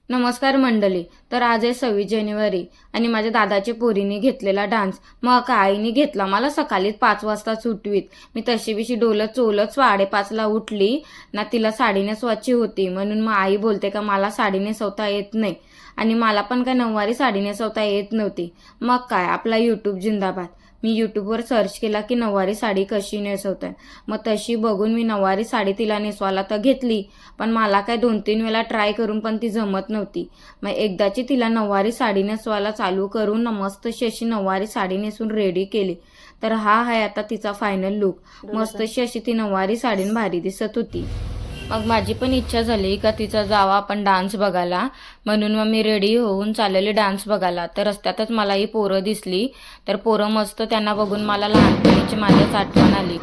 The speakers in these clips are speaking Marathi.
नमस्कार मंडळी. तर आज आहे 26 जानेवारी आणि माझ्या दादाच्या पोरीने घेतलेला डान्स. मग आईने घेतला मला सकाळी 5 वाजता सुटवीत. मी तशी बिशी डोलत चोलत 5:30ला उठली ना. तिला साडी नेसवायची होती म्हणून मग आई बोलते का मला साडी नेसवता येत नाही आणि मला पण काय नऊवारी साडी नेसवता येत नव्हती. मग काय आपला यूट्यूब जिंदाबाद. मी यूट्यूबवर सर्च केला की नऊवारी साडी कशी नेसवतात. मग तशी बघून मी नऊवारी साडी तिला नेसवायला तर घेतली, पण मला काय 2-3 वेळा ट्राय करून पण ती जमत नव्हती. मग एकदाची तिला नऊवारी साडी नेसवायला चालू करून ना मस्तशी अशी नऊवारी साडी नेसून रेडी केली. तर हा आहे आता तिचा फायनल लुक. मस्तशी अशी ती नऊवारी साडीन भारी दिसत होती. मग माझी पण इच्छा झाली का तिचा जावा आपण डान्स बघायला, म्हणून मग मी रेडी होऊन चाललेली डान्स बघायला. तर रस्त्यातच मला ही पोरं दिसली. तर पोरं मस्त, त्यांना बघून मला लहानपणीची माझ्याच आठवण आली.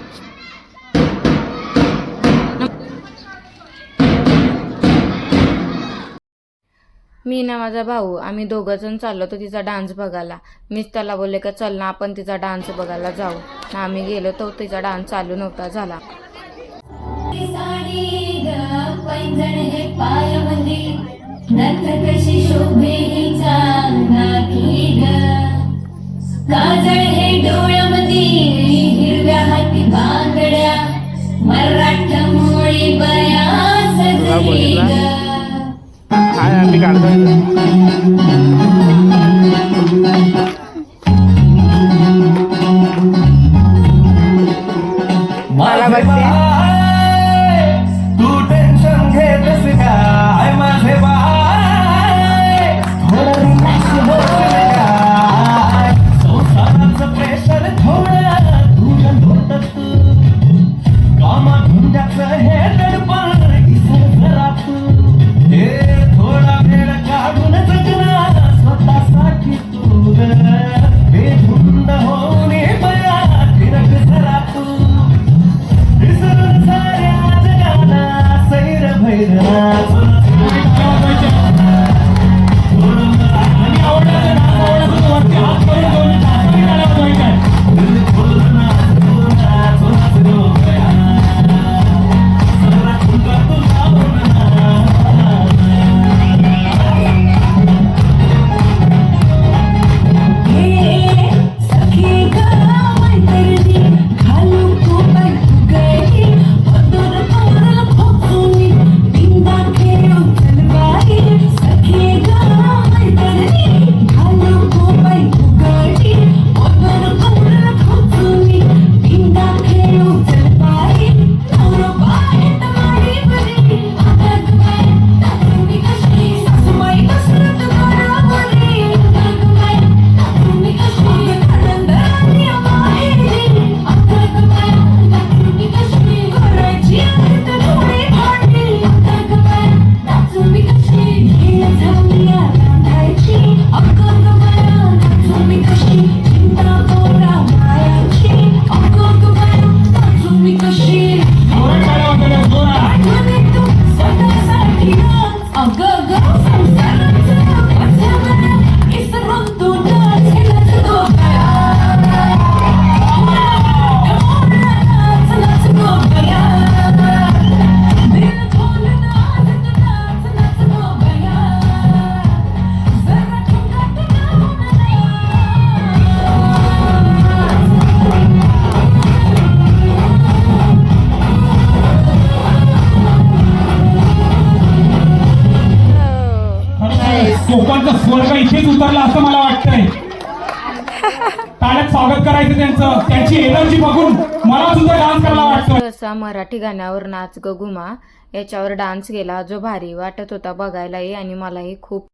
मी ना माझा भाऊ आम्ही दोघंजण चाललो होतो तिचा डान्स बघायला. मीच त्याला बोलले का चल ना आपण तिचा डान्स बघायला जाऊ ना. आम्ही गेलो तो तिचा डान्स चालू नव्हता झाला. पैंजण हे पायामध्ये नर्तक कशी शोभे हिच्या नाकी ग. काजळ हे डोळ्यामध्ये हिरव्या हाती बांगड्या मराठा मोळी बया सजली ग. कोकणचं स्वर्ग इथेच उतरला असं मला वाटतंय. ताळ्यात स्वागत करायचं त्यांचं. त्यांची एनर्जी बघून मला सुद्धा डान्स करायला वाटतं. असा मराठी गाण्यावर नाच ग घुमा याच्यावर डान्स केला जो भारी वाटत होता बघायलाही आणि मलाही खूप